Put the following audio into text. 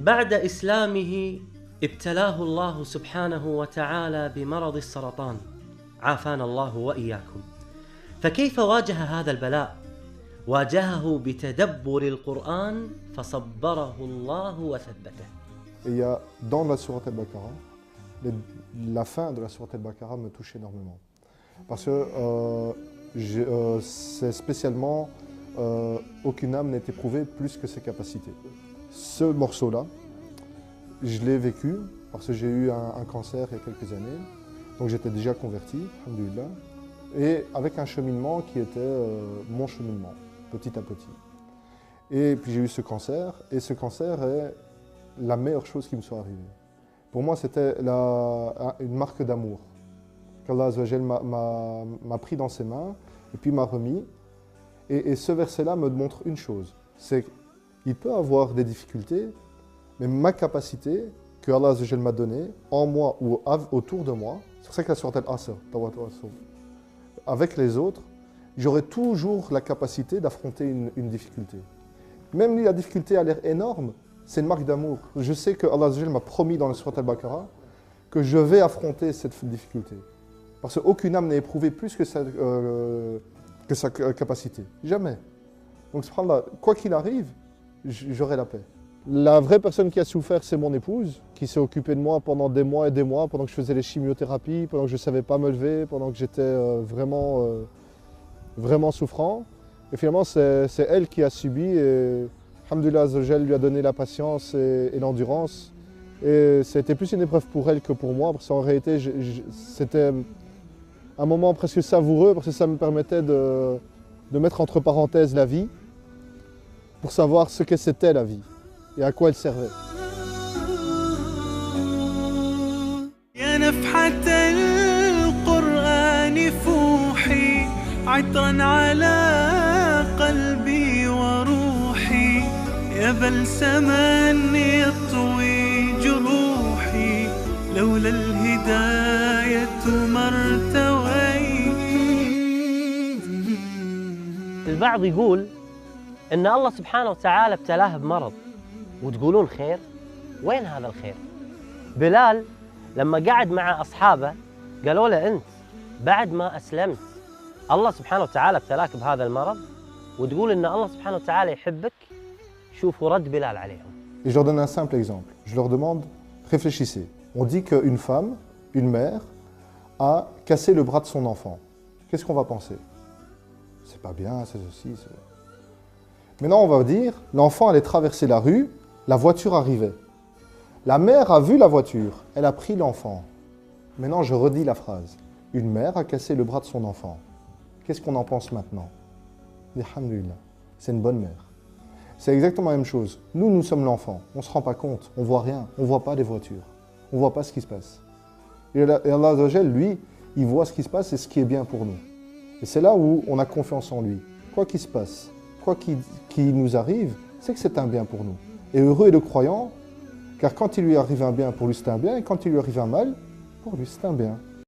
بعد إسلامه ابتلاه الله سبحانه وتعالى بمرض السرطان، عافانا الله وإياكم. فكيف واجه هذا البلاء؟ واجهه بتدبر القرآن فصبره الله وثبته. Il y a dans la sourate Al-Baqarah, la fin de la sourate Al-Baqarah me touche énormément. Parce que c'est spécialement aucune âme n'est éprouvée plus que ses capacités. Ce morceau-là, je l'ai vécu parce que j'ai eu un cancer il y a quelques années. Donc j'étais déjà converti, alhamdoulilah, et avec un cheminement qui était mon cheminement, petit à petit. Et puis j'ai eu ce cancer, et ce cancer est la meilleure chose qui me soit arrivée. Pour moi, c'était une marque d'amour qu'Allah Azza wa Jal m'a pris dans ses mains et puis m'a remis. Et ce verset-là me montre une chose, c'est qu'il peut avoir des difficultés, mais ma capacité que Allah Azza wa Jal m'a donnée, en moi ou autour de moi, c'est pour ça que la sourate Al-Asr, avec les autres, j'aurai toujours la capacité d'affronter une difficulté. Même si la difficulté a l'air énorme, c'est une marque d'amour. Je sais que Allah Azza wa Jal m'a promis dans la sourate Al-Baqarah que je vais affronter cette difficulté. Parce qu'aucune âme n'est éprouvée plus que sa capacité. Jamais. Donc, subhanallah, quoi qu'il arrive, j'aurai la paix. La vraie personne qui a souffert, c'est mon épouse, qui s'est occupée de moi pendant des mois et des mois, pendant que je faisais les chimiothérapies, pendant que je ne savais pas me lever, pendant que j'étais vraiment souffrant. Et finalement, c'est elle qui a subi, et alhamdoulilah, Azza wa Jal lui a donné la patience et l'endurance. Et c'était plus une épreuve pour elle que pour moi, parce qu'en réalité, c'était un moment presque savoureux, parce que ça me permettait de mettre entre parenthèses la vie, pour savoir ce que c'était la vie et à quoi elle servait. يا نفحة القرآن فوحي عطرا على قلبي وروحي يا بلسما يطوي جروحي لولا الهداية ما ارتويت. البعض يقول إن الله سبحانه وتعالى ابتلاه بمرض، وتقولون خير؟ وين هذا الخير؟ بلال لما قعد مع أصحابه قالوا له أنت بعد ما أسلمت الله سبحانه وتعالى ابتلاك بهذا المرض، وتقول إن الله سبحانه وتعالى يحبك. شوفوا رد بلال عليهم. Et je leur donne un simple exemple. Je leur demande, réfléchissez. On dit qu'une femme, une mère, a cassé le bras de son enfant. Qu'est-ce qu'on va penser? C'est pas bien, c'est ceci, c'est... Maintenant, on va dire, l'enfant allait traverser la rue, la voiture arrivait. La mère a vu la voiture, elle a pris l'enfant. Maintenant, je redis la phrase. Une mère a cassé le bras de son enfant. Qu'est-ce qu'on en pense maintenant? Alhamdulillah, c'est une bonne mère. C'est exactement la même chose. Nous sommes l'enfant. On ne se rend pas compte, on ne voit rien, on ne voit pas les voitures. On ne voit pas ce qui se passe. Et Allah Azza wa Jal, lui, il voit ce qui se passe et ce qui est bien pour nous. Et c'est là où on a confiance en lui. Quoi qu'il se passe, quoi qu'il nous arrive, c'est que c'est un bien pour nous. Et heureux est le croyant, car quand il lui arrive un bien, pour lui c'est un bien, et quand il lui arrive un mal, pour lui c'est un bien.